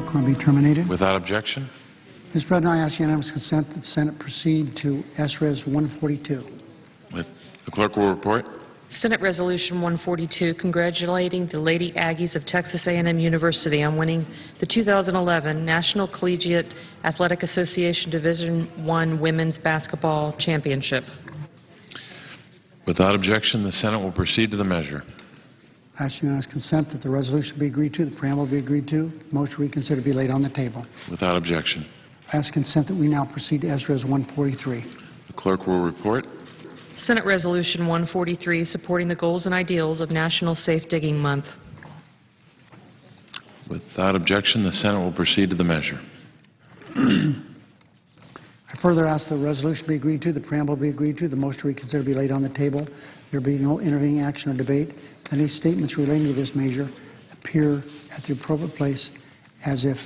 clerk will be terminated. Without objection. Mr. President, I ask unanimous consent that the Senate proceed to SRES 142. The clerk will report. Senate Resolution 142, congratulating the Lady Aggies of Texas A&M University on winning the 2011 National Collegiate Athletic Association Division I Women's Basketball Championship. Without objection, the Senate will proceed to the measure. I ask unanimous consent that the resolution be agreed to, the preamble be agreed to, motion to reconsider be laid on the table. Without objection. I ask consent that we now proceed to SRES 143. The clerk will report. Senate Resolution 143, supporting the goals and ideals of National Safe Digging Month. Without objection, the Senate will proceed to the measure. I further ask the resolution be agreed to, the preamble be agreed to, the motion to reconsider be laid on the table. There be no intervening action or debate. Any statements relating to this measure appear at the appropriate place as if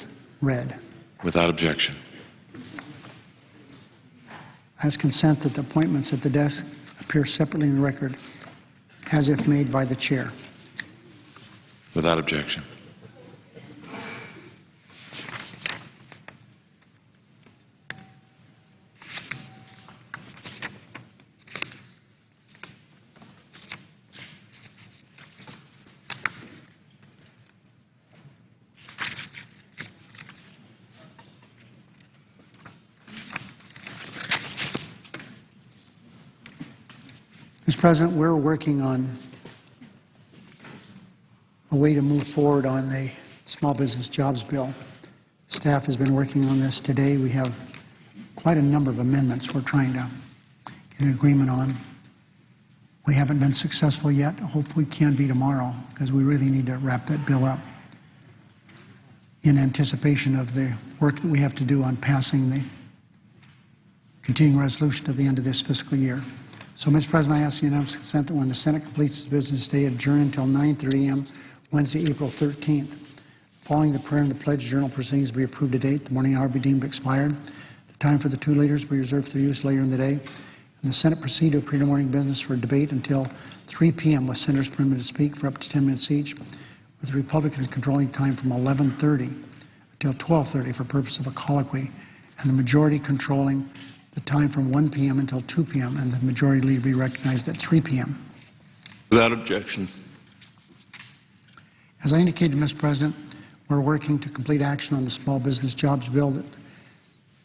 read. Without objection. I ask consent that the appointments at the desk appear separately in the record as if made by the chair. Without objection. Mr. President, we're working on a way to move forward on the Small Business Jobs Bill. Staff has been working on this today. We have quite a number of amendments we're trying to get an agreement on. We haven't been successful yet. I hope we can be tomorrow because we really need to wrap that bill up in anticipation of the work that we have to do on passing the continuing resolution at the end of this fiscal year. So, Mr. President, I ask unanimous consent that when the Senate completes its business day, adjourn until 9:30 a.m. Wednesday, April 13th. Following the prayer and the pledge, journal proceedings be approved to date. The morning hour be deemed expired. The time for the two leaders be reserved for use later in the day. And the Senate proceed to a period of morning business for debate until 3 p.m. with senators permitted to speak for up to 10 minutes each, with the Republicans controlling time from 11:30 until 12:30 for purpose of a colloquy, and the majority controlling the time from 1 p.m. until 2 p.m., and the majority leader be recognized at 3 p.m. Without objection. As I indicated, Mr. President, we're working to complete action on the Small Business Jobs Bill that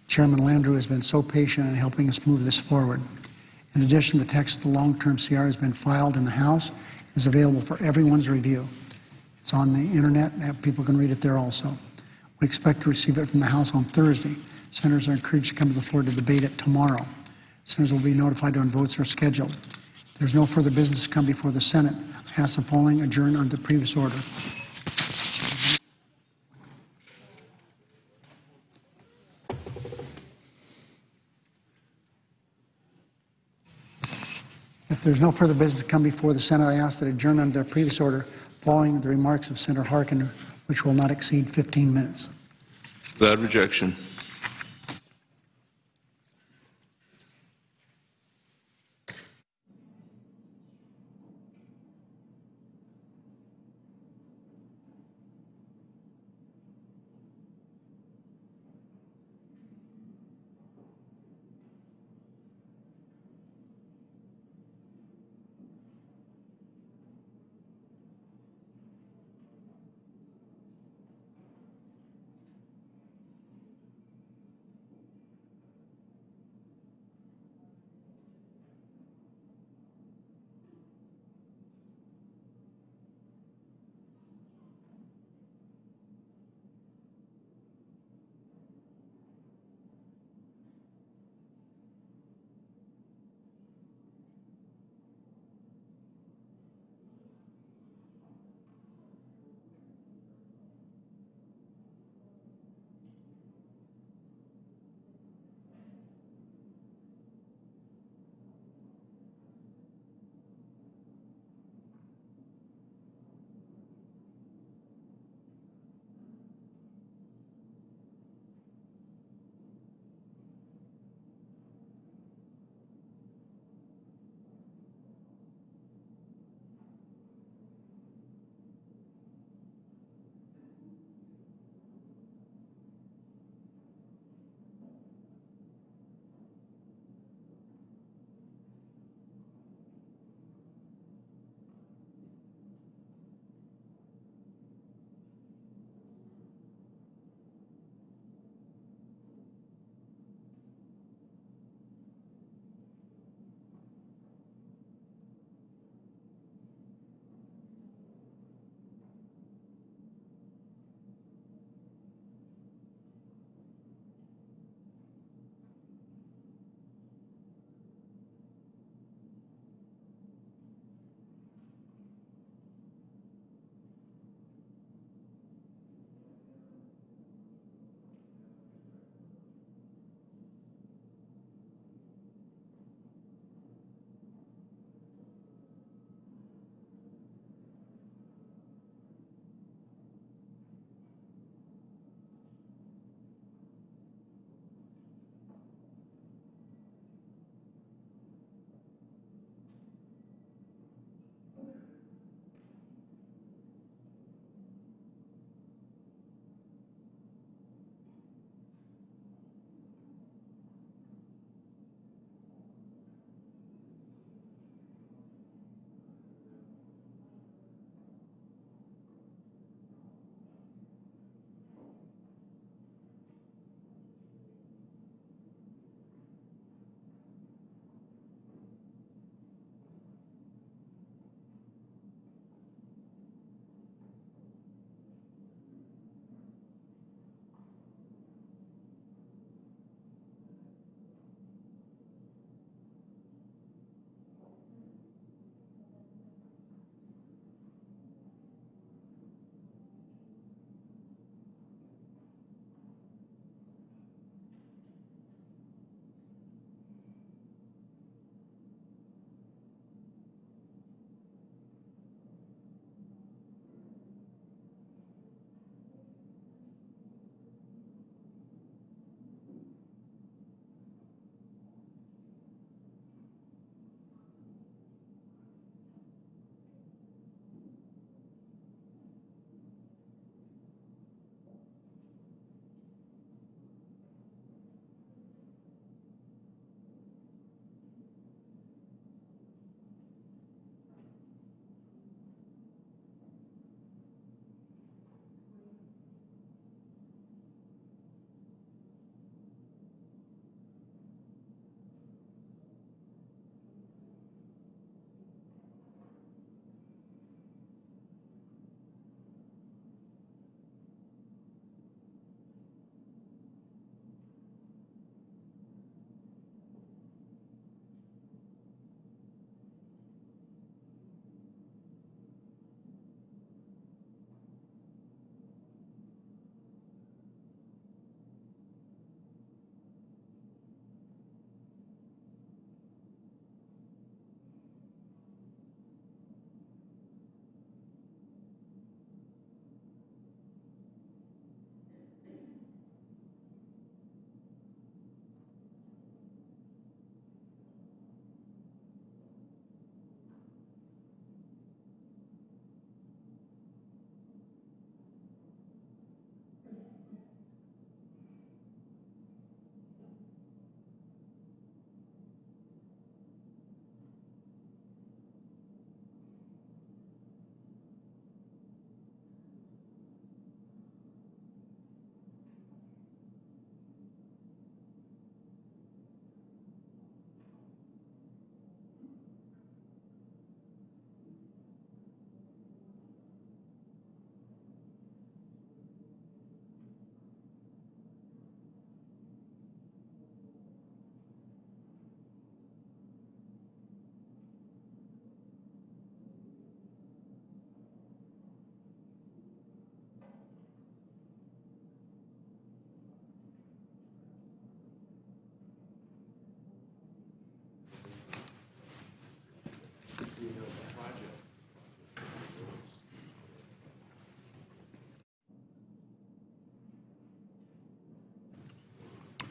Chairman Landrieu has been so patient in helping us move this forward. In addition, the text of the long-term CR has been filed in the House and is available for everyone's review. It's on the Internet, and people can read it there also. We expect to receive it from the House on Thursday. Senators are encouraged to come to the floor to debate it tomorrow. Senators will be notified when votes are scheduled. If there's no further business to come before the Senate, I ask the following adjourn under the previous order. If there's no further business to come before the Senate, I ask that adjourn under the previous order following the remarks of Senator Harkin, which will not exceed 15 minutes. Without objection.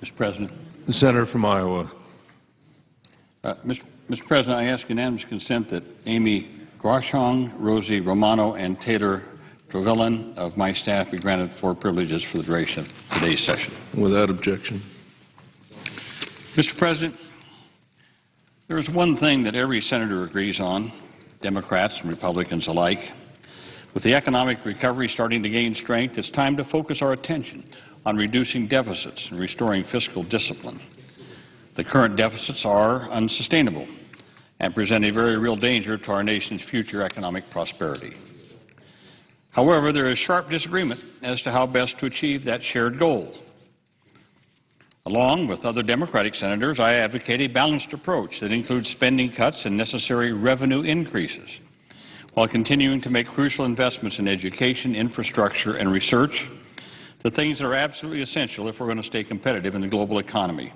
Mr. President. The senator from Iowa. Mr. President, I ask unanimous consent that Amy Groshong, Rosie Romano, and Taylor Trevelyan of my staff be granted floor privileges for the duration of today's session. Without objection. Mr. President, there is one thing that every senator agrees on, Democrats and Republicans alike. With the economic recovery starting to gain strength, it's time to focus our attention on reducing deficits and restoring fiscal discipline. The current deficits are unsustainable and present a very real danger to our nation's future economic prosperity. However, there is sharp disagreement as to how best to achieve that shared goal. Along with other Democratic senators, I advocate a balanced approach that includes spending cuts and necessary revenue increases, while continuing to make crucial investments in education, infrastructure, and research, the things that are absolutely essential if we're going to stay competitive in the global economy.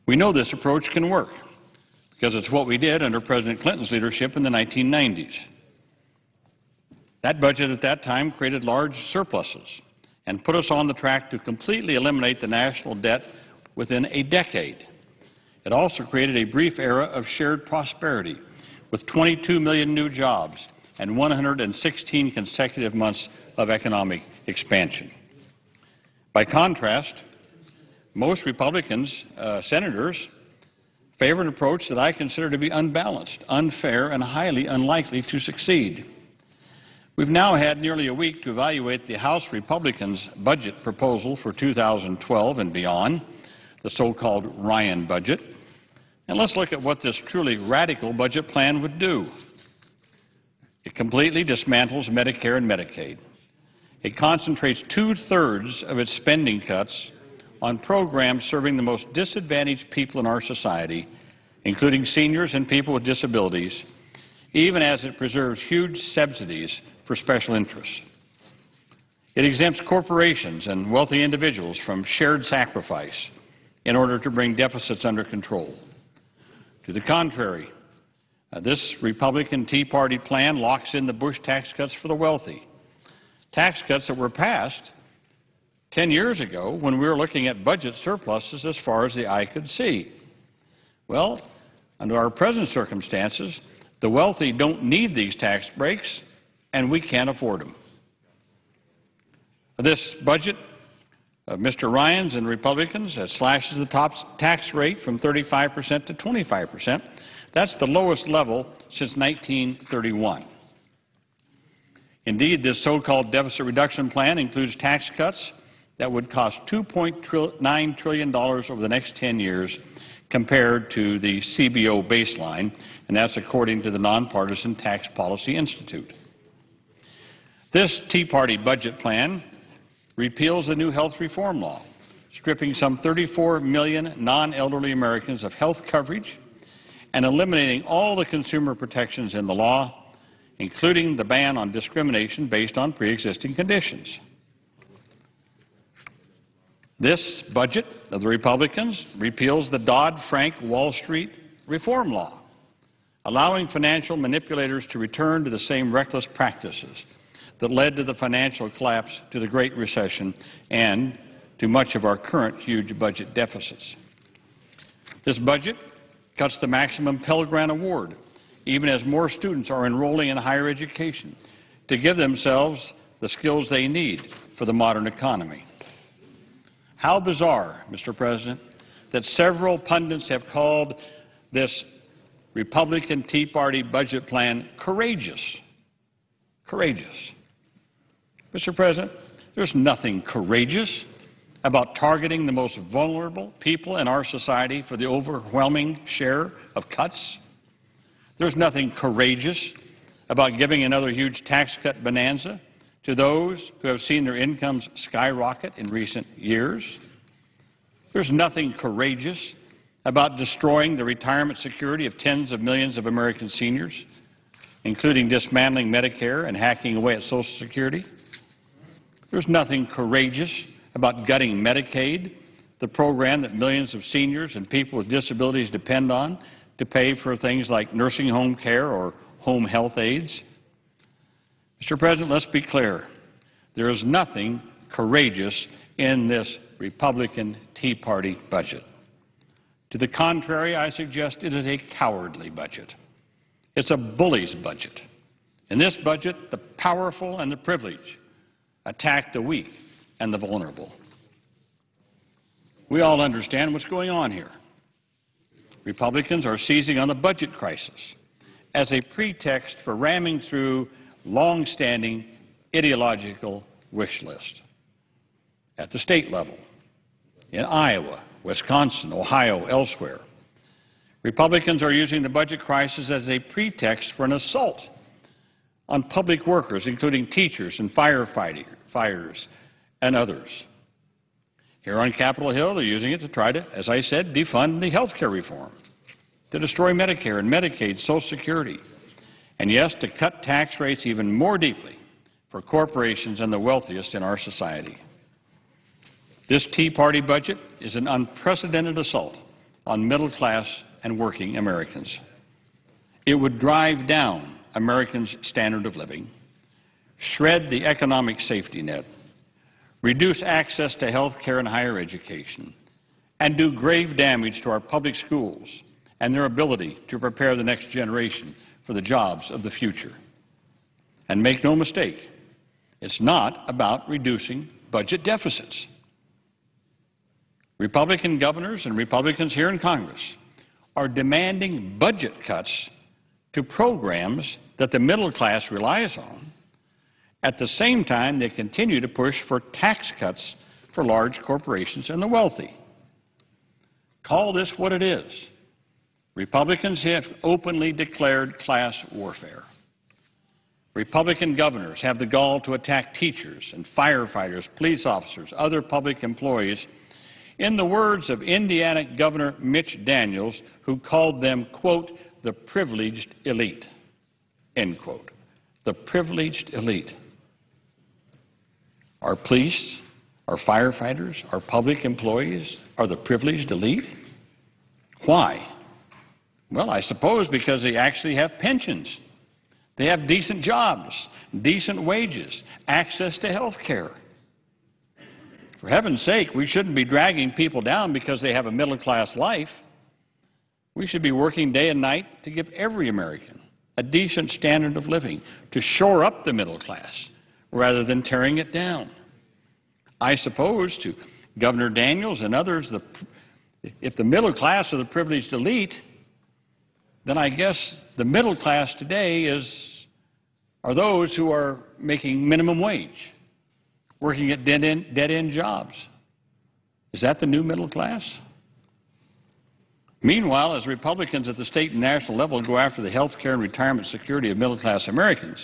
We know this approach can work because it's what we did under President Clinton's leadership in the 1990s. That budget at that time created large surpluses and put us on the track to completely eliminate the national debt within a decade. It also created a brief era of shared prosperity with 22 million new jobs and 116 consecutive months of economic expansion. By contrast, most Republicans, senators, favor an approach that I consider to be unbalanced, unfair, and highly unlikely to succeed. We've now had nearly a week to evaluate the House Republicans' budget proposal for 2012 and beyond, the so-called Ryan budget. And let's look at what this truly radical budget plan would do. It completely dismantles Medicare and Medicaid. It concentrates two-thirds of its spending cuts on programs serving the most disadvantaged people in our society, including seniors and people with disabilities, even as it preserves huge subsidies for special interests. It exempts corporations and wealthy individuals from shared sacrifice in order to bring deficits under control. To the contrary, this Republican Tea Party plan locks in the Bush tax cuts for the wealthy, tax cuts that were passed 10 years ago when we were looking at budget surpluses as far as the eye could see. Well, under our present circumstances, the wealthy don't need these tax breaks, and we can't afford them. This budget of Mr. Ryan's and Republicans slashes the top tax rate from 35% to 25%. That's the lowest level since 1931. Indeed, this so-called deficit reduction plan includes tax cuts that would cost $2.9 trillion over the next 10 years compared to the CBO baseline, and that's according to the Nonpartisan Tax Policy Institute. This Tea Party budget plan repeals the new health reform law, stripping some 34 million non-elderly Americans of health coverage and eliminating all the consumer protections in the law, including the ban on discrimination based on pre-existing conditions. This budget of the Republicans repeals the Dodd-Frank Wall Street reform law, allowing financial manipulators to return to the same reckless practices that led to the financial collapse, to the Great Recession, and to much of our current huge budget deficits. This budget cuts the maximum Pell Grant award, even as more students are enrolling in higher education to give themselves the skills they need for the modern economy. How bizarre, Mr. President, that several pundits have called this Republican Tea Party budget plan courageous. Courageous. Mr. President, there's nothing courageous about targeting the most vulnerable people in our society for the overwhelming share of cuts. There's nothing courageous about giving another huge tax cut bonanza to those who have seen their incomes skyrocket in recent years. There's nothing courageous about destroying the retirement security of tens of millions of American seniors, including dismantling Medicare and hacking away at Social Security. There's nothing courageous about gutting Medicaid, the program that millions of seniors and people with disabilities depend on to pay for things like nursing home care or home health aides. Mr. President, let's be clear. There is nothing courageous in this Republican Tea Party budget. To the contrary, I suggest it is a cowardly budget. It's a bully's budget. In this budget, the powerful and the privileged attack the weak and the vulnerable. We all understand what's going on here. Republicans are seizing on the budget crisis as a pretext for ramming through long-standing ideological wish list. At the state level, in Iowa, Wisconsin, Ohio, elsewhere, Republicans are using the budget crisis as a pretext for an assault on public workers, including teachers and firefighters and others. Here on Capitol Hill, they're using it to try to, as I said, defund the health care reform, to destroy Medicare and Medicaid, Social Security, and yes, to cut tax rates even more deeply for corporations and the wealthiest in our society. This Tea Party budget is an unprecedented assault on middle-class and working Americans. It would drive down Americans' standard of living, shred the economic safety net, reduce access to health care and higher education, and do grave damage to our public schools and their ability to prepare the next generation for the jobs of the future. And make no mistake, it's not about reducing budget deficits. Republican governors and Republicans here in Congress are demanding budget cuts to programs that the middle class relies on. At the same time, they continue to push for tax cuts for large corporations and the wealthy. Call this what it is. Republicans have openly declared class warfare. Republican governors have the gall to attack teachers and firefighters, police officers, other public employees, in the words of Indiana Governor Mitch Daniels, who called them, quote, the privileged elite, end quote. The privileged elite. Our police, our firefighters, our public employees are the privileged elite? Why? Well, I suppose because they actually have pensions. They have decent jobs, decent wages, access to health care. For heaven's sake, we shouldn't be dragging people down because they have a middle-class life. We should be working day and night to give every American a decent standard of living, to shore up the middle class rather than tearing it down. I suppose to Governor Daniels and others, if the middle class are the privileged elite, then I guess the middle class today are those who are making minimum wage, working at dead-end jobs. Is that the new middle class? Meanwhile, as Republicans at the state and national level go after the health care and retirement security of middle-class Americans,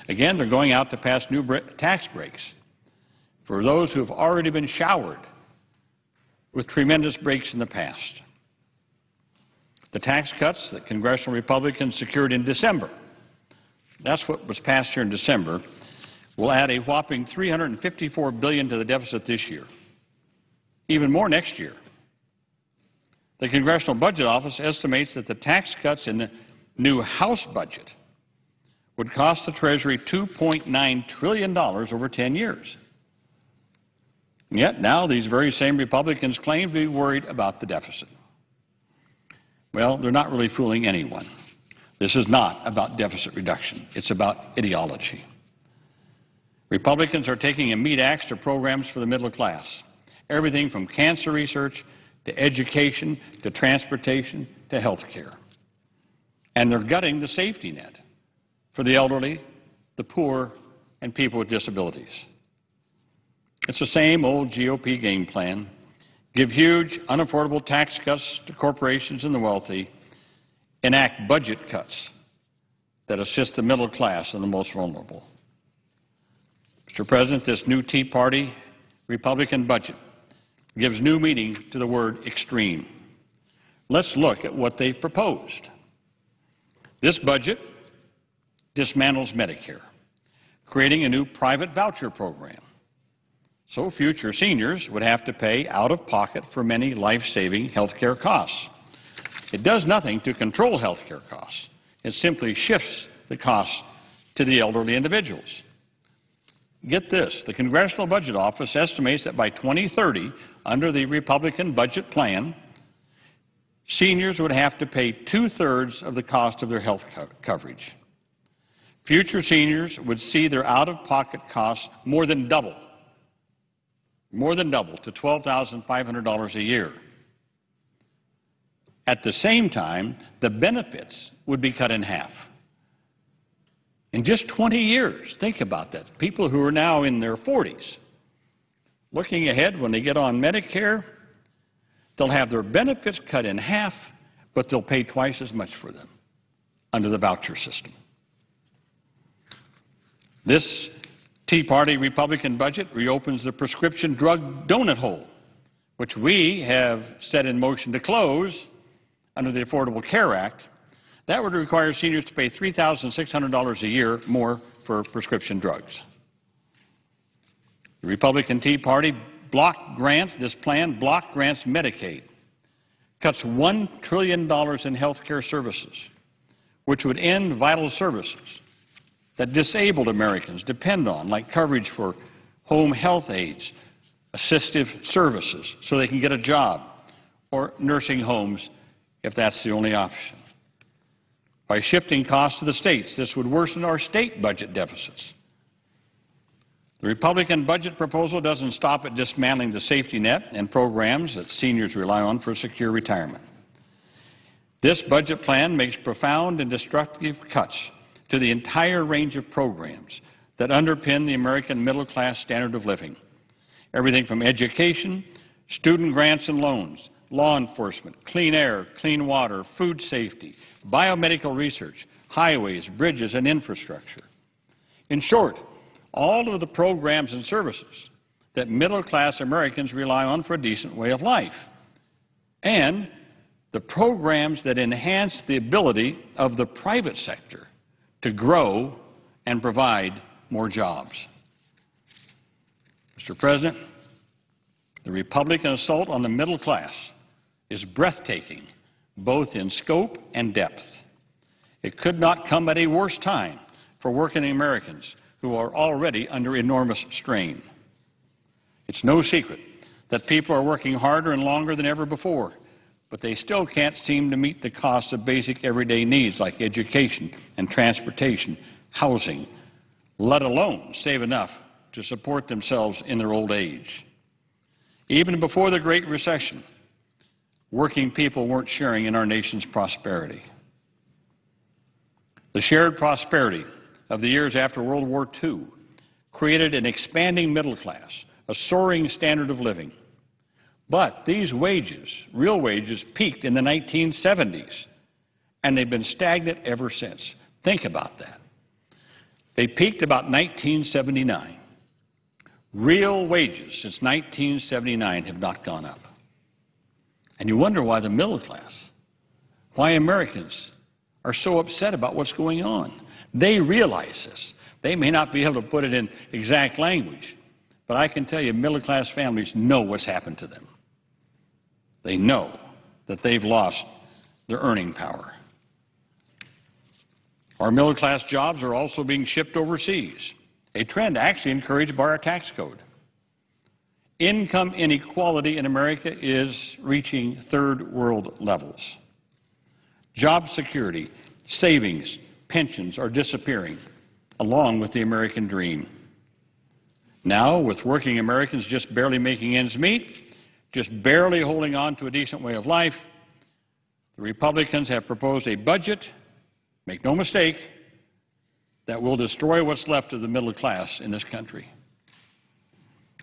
again, they're going out to pass new tax breaks for those who have already been showered with tremendous breaks in the past. The tax cuts that congressional Republicans secured in December, that's what was passed here in December, will add a whopping $354 billion to the deficit this year, even more next year. The Congressional Budget Office estimates that the tax cuts in the new House budget would cost the Treasury $2.9 trillion over 10 years. And yet now these very same Republicans claim to be worried about the deficit. Well, they're not really fooling anyone. This is not about deficit reduction. It's about ideology. Republicans are taking a meat axe to programs for the middle class, everything from cancer research to education, to transportation, to health care. And they're gutting the safety net for the elderly, the poor, and people with disabilities. It's the same old GOP game plan. Give huge, unaffordable tax cuts to corporations and the wealthy, enact budget cuts that assist the middle class and the most vulnerable. Mr. President, this new Tea Party Republican budget gives new meaning to the word extreme. Let's look at what they've proposed. This budget dismantles Medicare, creating a new private voucher program. So future seniors would have to pay out of pocket for many life-saving health care costs. It does nothing to control health care costs. It simply shifts the costs to the elderly individuals. Get this, the Congressional Budget Office estimates that by 2030, under the Republican budget plan, seniors would have to pay two-thirds of the cost of their health coverage. Future seniors would see their out-of-pocket costs more than double to $12,500 a year. At the same time, the benefits would be cut in half. In just 20 years, think about that. People who are now in their 40s, looking ahead when they get on Medicare, they'll have their benefits cut in half, but they'll pay twice as much for them under the voucher system. This Tea Party Republican budget reopens the prescription drug donut hole, which we have set in motion to close under the Affordable Care Act. That would require seniors to pay $3,600 a year more for prescription drugs. The Republican Tea Party this plan block grants Medicaid, cuts $1 trillion in health care services, which would end vital services that disabled Americans depend on, like coverage for home health aides, assistive services so they can get a job, or nursing homes if that's the only option. By shifting costs to the states, this would worsen our state budget deficits. The Republican budget proposal doesn't stop at dismantling the safety net and programs that seniors rely on for secure retirement. This budget plan makes profound and destructive cuts to the entire range of programs that underpin the American middle-class standard of living. Everything from education, student grants and loans, law enforcement, clean air, clean water, food safety, biomedical research, highways, bridges, and infrastructure. In short, all of the programs and services that middle-class Americans rely on for a decent way of life, and the programs that enhance the ability of the private sector to grow and provide more jobs. Mr. President, the Republican assault on the middle class is breathtaking, both in scope and depth. It could not come at a worse time for working Americans who are already under enormous strain. It's no secret that people are working harder and longer than ever before, but they still can't seem to meet the cost of basic everyday needs like education and transportation, housing, let alone save enough to support themselves in their old age. Even before the Great Recession, working people weren't sharing in our nation's prosperity. The shared prosperity of the years after World War II created an expanding middle class, a soaring standard of living. But these wages, real wages, peaked in the 1970s, and they've been stagnant ever since. Think about that. They peaked about 1979. Real wages since 1979 have not gone up. And you wonder why the middle class, why Americans are so upset about what's going on. They realize this. They may not be able to put it in exact language, but I can tell you middle-class families know what's happened to them. They know that they've lost their earning power. Our middle-class jobs are also being shipped overseas, a trend actually encouraged by our tax code. Income inequality in America is reaching third-world levels. Job security, savings, pensions are disappearing, along with the American dream. Now, with working Americans just barely making ends meet, just barely holding on to a decent way of life, the Republicans have proposed a budget, make no mistake, that will destroy what's left of the middle class in this country.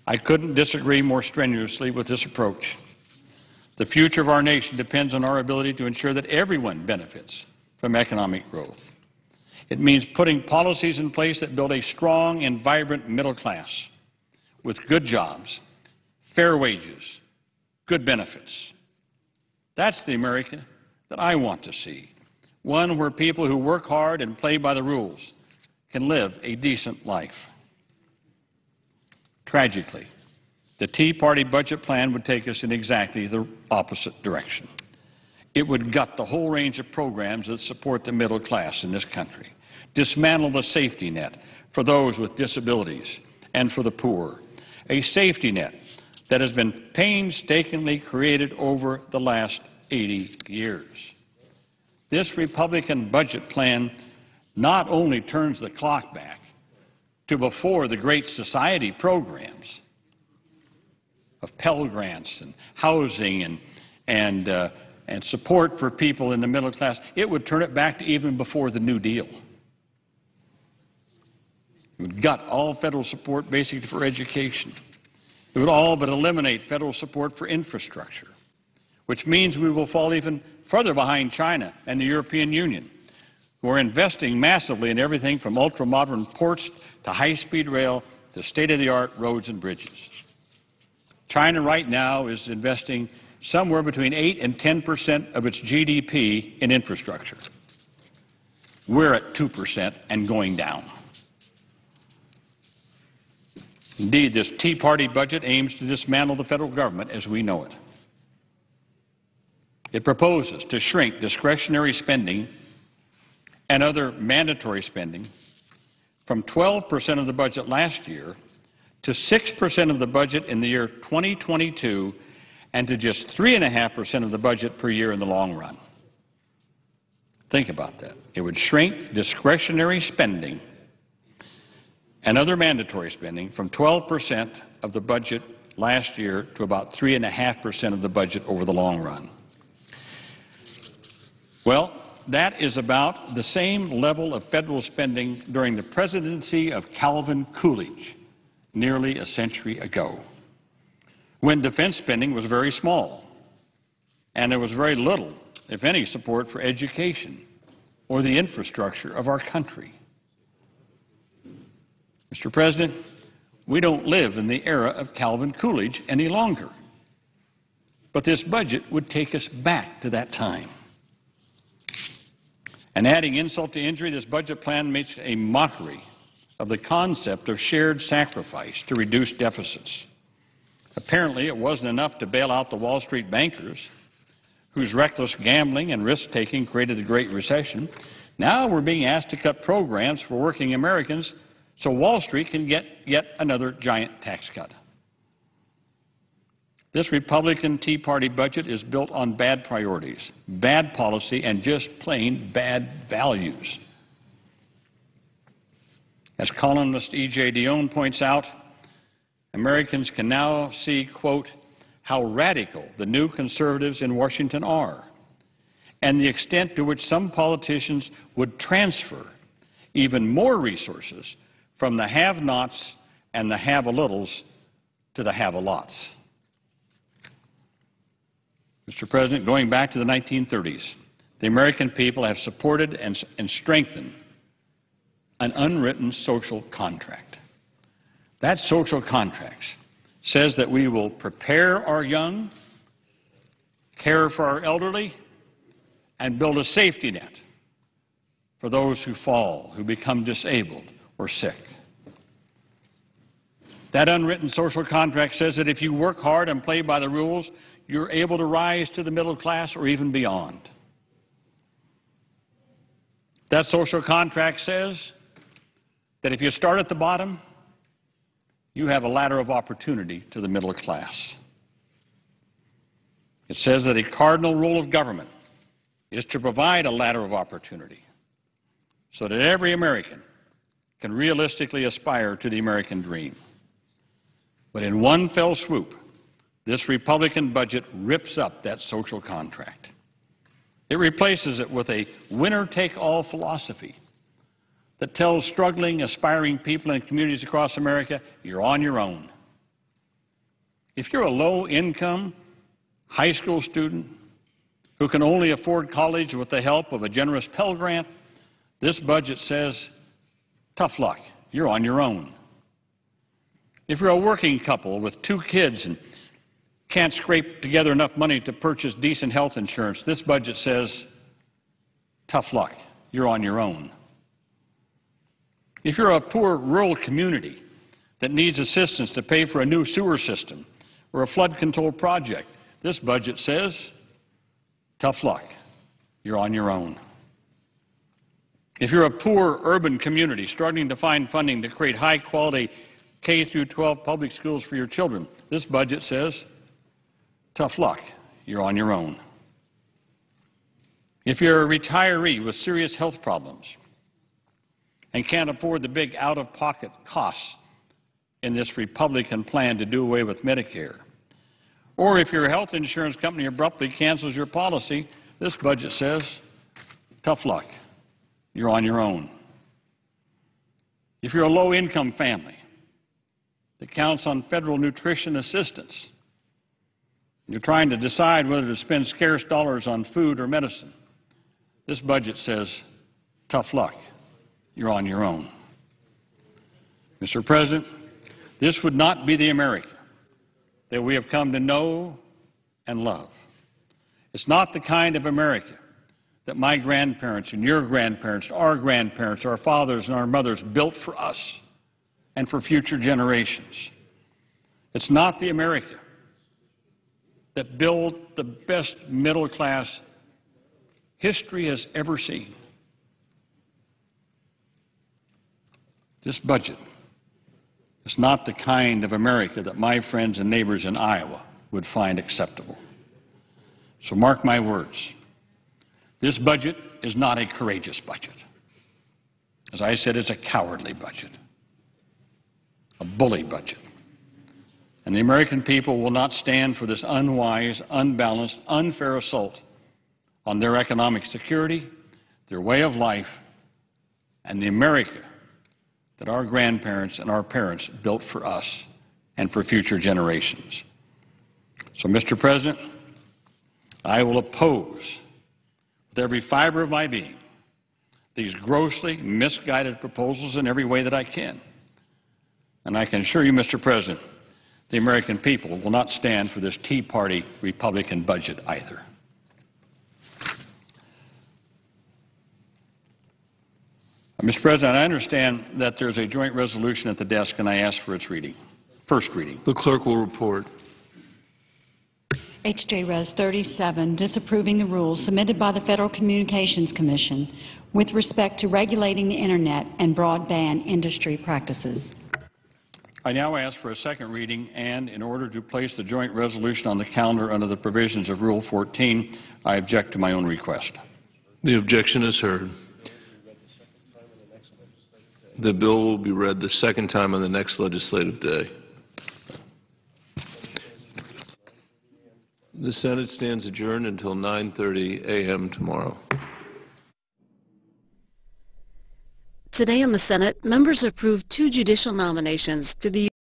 I couldn't disagree more strenuously with this approach. The future of our nation depends on our ability to ensure that everyone benefits from economic growth. It means putting policies in place that build a strong and vibrant middle class with good jobs, fair wages, good benefits. That's the America that I want to see, one where people who work hard and play by the rules can live a decent life. Tragically, the Tea Party budget plan would take us in exactly the opposite direction. It would gut the whole range of programs that support the middle class in this country, dismantle the safety net for those with disabilities, and for the poor, a safety net that has been painstakingly created over the last 80 years. This Republican budget plan not only turns the clock back to before the Great Society programs of Pell Grants and housing and support for people in the middle class, it would turn it back to even before the New Deal. It would gut all federal support basically for education. It would all but eliminate federal support for infrastructure, which means we will fall even further behind China and the European Union, who are investing massively in everything from ultra-modern ports to high-speed rail to state-of-the-art roads and bridges. China right now is investing somewhere between 8 and 10% of its GDP in infrastructure. We're at 2% and going down. Indeed, this Tea Party budget aims to dismantle the federal government as we know it. It proposes to shrink discretionary spending and other mandatory spending from 12% of the budget last year to 6% of the budget in the year 2022 and to just 3.5% of the budget per year in the long run. Think about that. It would shrink discretionary spending and other mandatory spending from 12% of the budget last year to about 3.5% of the budget over the long run. Well, that is about the same level of federal spending during the presidency of Calvin Coolidge nearly a century ago, when defense spending was very small and there was very little, if any, support for education or the infrastructure of our country. Mr. President, we don't live in the era of Calvin Coolidge any longer, but this budget would take us back to that time. And adding insult to injury, this budget plan makes a mockery of the concept of shared sacrifice to reduce deficits. Apparently, it wasn't enough to bail out the Wall Street bankers, whose reckless gambling and risk-taking created the Great Recession. Now we're being asked to cut programs for working Americans so Wall Street can get yet another giant tax cut. This Republican Tea Party budget is built on bad priorities, bad policy, and just plain bad values. As columnist E.J. Dionne points out, Americans can now see, quote, how radical the new conservatives in Washington are, and the extent to which some politicians would transfer even more resources from the have-nots and the have-a-littles to the have-a-lots. Mr. President, going back to the 1930s, the American people have supported and strengthened an unwritten social contract. That social contract says that we will prepare our young, care for our elderly, and build a safety net for those who fall, who become disabled or sick. That unwritten social contract says that if you work hard and play by the rules, you're able to rise to the middle class or even beyond. That social contract says that if you start at the bottom, you have a ladder of opportunity to the middle class. It says that a cardinal rule of government is to provide a ladder of opportunity so that every American can realistically aspire to the American dream. But in one fell swoop, this Republican budget rips up that social contract. It replaces it with a winner-take-all philosophy that tells struggling, aspiring people in communities across America, you're on your own. If you're a low-income high school student who can only afford college with the help of a generous Pell Grant, this budget says, tough luck, you're on your own. If you're a working couple with 2 kids and can't scrape together enough money to purchase decent health insurance, this budget says, tough luck, you're on your own. If you're a poor rural community that needs assistance to pay for a new sewer system or a flood control project, this budget says, tough luck, you're on your own. If you're a poor urban community struggling to find funding to create high-quality K through 12 public schools for your children. This budget says, tough luck, you're on your own. If you're a retiree with serious health problems and can't afford the big out-of-pocket costs in this Republican plan to do away with Medicare, or if your health insurance company abruptly cancels your policy, this budget says, tough luck, you're on your own. If you're a low-income family that counts on federal nutrition assistance, you're trying to decide whether to spend scarce dollars on food or medicine, this budget says, tough luck, you're on your own. Mr. President, this would not be the America that we have come to know and love. It's not the kind of America that my grandparents and your grandparents, our fathers and our mothers built for us and for future generations. It's not the America that built the best middle class history has ever seen. This budget is not the kind of America that my friends and neighbors in Iowa would find acceptable. So mark my words. This budget is not a courageous budget. As I said, it's a cowardly budget, a bully budget. And the American people will not stand for this unwise, unbalanced, unfair assault on their economic security, their way of life, and the America that our grandparents and our parents built for us and for future generations. So, Mr. President, I will oppose with every fiber of my being these grossly misguided proposals in every way that I can. And I can assure you, Mr. President, the American people will not stand for this Tea Party Republican budget either. Mr. President, I understand that there's a joint resolution at the desk, and I ask for its reading. First reading. The clerk will report. H.J. Res. 37, disapproving the rules submitted by the Federal Communications Commission with respect to regulating the Internet and broadband industry practices. I now ask for a second reading, and in order to place the joint resolution on the calendar under the provisions of Rule 14, I object to my own request. The objection is heard. The bill will be read the second time on the next legislative day. The Senate stands adjourned until 9:30 a.m. tomorrow. Today in the Senate, members approved 2 judicial nominations to the